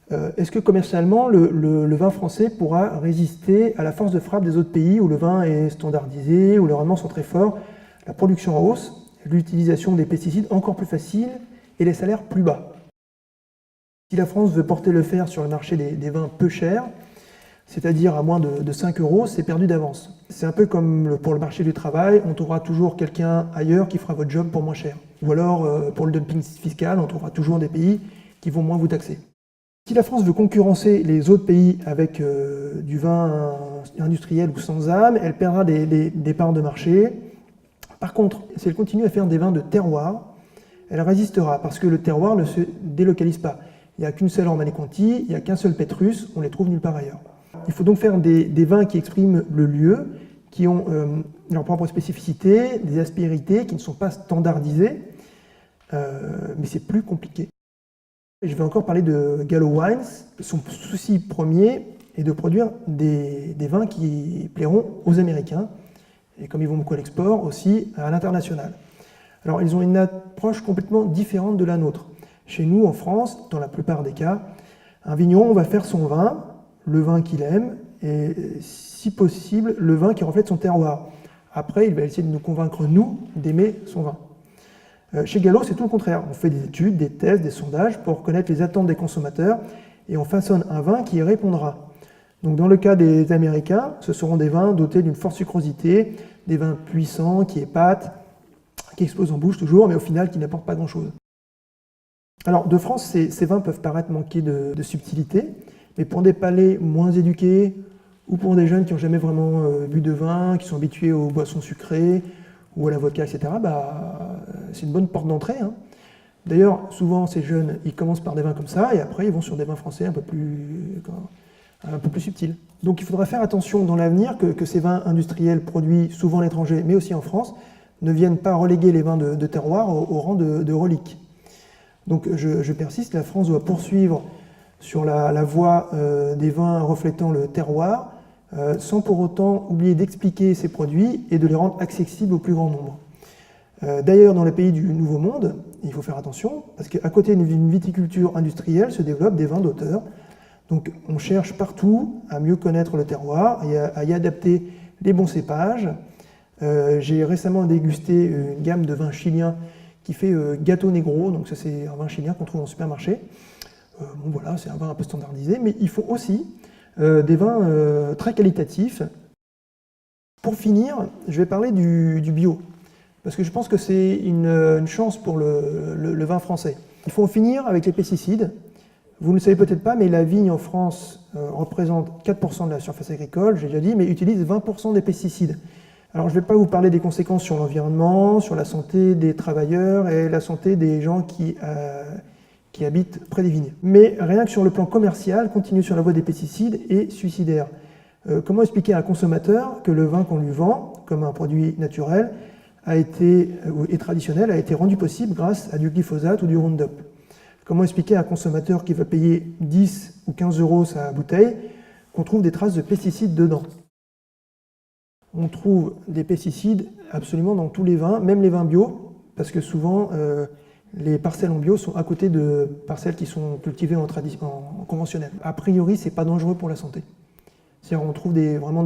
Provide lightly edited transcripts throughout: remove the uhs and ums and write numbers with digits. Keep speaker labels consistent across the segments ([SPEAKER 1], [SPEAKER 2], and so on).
[SPEAKER 1] Est-ce que commercialement, le vin français pourra résister à la force de frappe des autres pays où le vin est standardisé, où les rendements sont très forts, la production en hausse, l'utilisation des pesticides encore plus facile et les salaires plus bas? Si la France veut porter le fer sur le marché des vins peu chers, c'est-à-dire à moins de 5 euros, c'est perdu d'avance. C'est un peu comme pour le marché du travail, on trouvera toujours quelqu'un ailleurs qui fera votre job pour moins cher. Ou alors, pour le dumping fiscal, on trouvera toujours des pays qui vont moins vous taxer. Si la France veut concurrencer les autres pays avec du vin industriel ou sans âme, elle perdra des parts de marché. Par contre, si elle continue à faire des vins de terroir, elle résistera, parce que le terroir ne se délocalise pas. Il n'y a qu'une seule Romanée-Conti, il n'y a qu'un seul Pétrus, on les trouve nulle part ailleurs. Il faut donc faire des vins qui expriment le lieu, qui ont leur propre spécificité, des aspérités qui ne sont pas standardisées, mais c'est plus compliqué. Je vais encore parler de Gallo Wines. Son souci premier est de produire des vins qui plairont aux Américains, et comme ils vont beaucoup à l'export, aussi à l'international. Alors ils ont une approche complètement différente de la nôtre. Chez nous, en France, dans la plupart des cas, un vigneron va faire son vin, le vin qu'il aime, et si possible, le vin qui reflète son terroir. Après, il va essayer de nous convaincre, nous, d'aimer son vin. Chez Gallo, c'est tout le contraire. On fait des études, des tests, des sondages pour connaître les attentes des consommateurs et on façonne un vin qui y répondra. Donc dans le cas des Américains, ce seront des vins dotés d'une forte sucrosité, des vins puissants, qui épatent, qui explosent en bouche toujours, mais au final qui n'apportent pas grand-chose. Alors de France, ces vins peuvent paraître manquer de subtilité, mais pour des palais moins éduqués ou pour des jeunes qui n'ont jamais vraiment bu de vin, qui sont habitués aux boissons sucrées ou à la vodka, etc., c'est une bonne porte d'entrée. Hein. D'ailleurs, souvent, ces jeunes, ils commencent par des vins comme ça, et après, ils vont sur des vins français un peu plus subtils. Donc il faudra faire attention dans l'avenir que ces vins industriels produits souvent à l'étranger, mais aussi en France, ne viennent pas reléguer les vins de terroir au rang de reliques. Donc je persiste, la France doit poursuivre sur la voie des vins reflétant le terroir, sans pour autant oublier d'expliquer ces produits et de les rendre accessibles au plus grand nombre. D'ailleurs, dans les pays du Nouveau Monde, il faut faire attention, parce qu'à côté d'une viticulture industrielle se développent des vins d'auteur. Donc on cherche partout à mieux connaître le terroir et à y adapter les bons cépages. J'ai récemment dégusté une gamme de vins chiliens qui fait Gato Negro, donc ça c'est un vin chilien qu'on trouve en supermarché. Bon voilà, c'est un vin un peu standardisé, mais ils font aussi des vins très qualitatifs. Pour finir, je vais parler du bio, parce que je pense que c'est une chance pour le vin français. Il faut en finir avec les pesticides. Vous ne le savez peut-être pas, mais la vigne en France représente 4% de la surface agricole, j'ai déjà dit, mais utilise 20% des pesticides. Alors je ne vais pas vous parler des conséquences sur l'environnement, sur la santé des travailleurs et la santé des gens qui habitent près des vignes. Mais rien que sur le plan commercial, continuer sur la voie des pesticides est suicidaire. Comment expliquer à un consommateur que le vin qu'on lui vend, comme un produit naturel, et traditionnel, a été rendu possible grâce à du glyphosate ou du Roundup? Comment expliquer à un consommateur qui va payer 10 ou 15 euros sa bouteille qu'on trouve des traces de pesticides dedans? On trouve des pesticides absolument dans tous les vins, même les vins bio, parce que souvent les parcelles en bio sont à côté de parcelles qui sont cultivées en conventionnel. A priori, c'est pas dangereux pour la santé. C'est-à-dire on trouve vraiment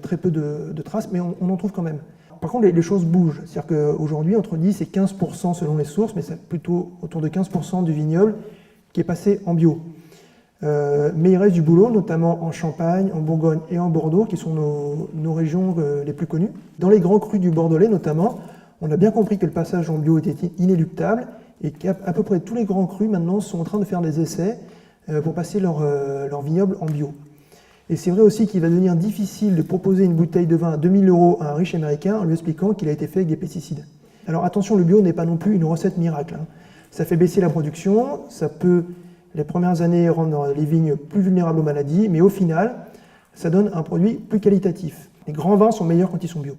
[SPEAKER 1] très peu de traces, mais on en trouve quand même. Par contre, les choses bougent. C'est-à-dire qu'aujourd'hui, entre 10 et 15% selon les sources, mais c'est plutôt autour de 15% du vignoble qui est passé en bio. Mais il reste du boulot, notamment en Champagne, en Bourgogne et en Bordeaux, qui sont nos régions les plus connues. Dans les grands crus du Bordelais, notamment, on a bien compris que le passage en bio était inéluctable et qu'à peu près tous les grands crus, maintenant, sont en train de faire des essais pour passer leur vignoble en bio. Et c'est vrai aussi qu'il va devenir difficile de proposer une bouteille de vin à 2000 € à un riche américain en lui expliquant qu'il a été fait avec des pesticides. Alors attention, le bio n'est pas non plus une recette miracle. Hein. Ça fait baisser la production, ça peut, les premières années, rendre les vignes plus vulnérables aux maladies, mais au final, ça donne un produit plus qualitatif. Les grands vins sont meilleurs quand ils sont bio.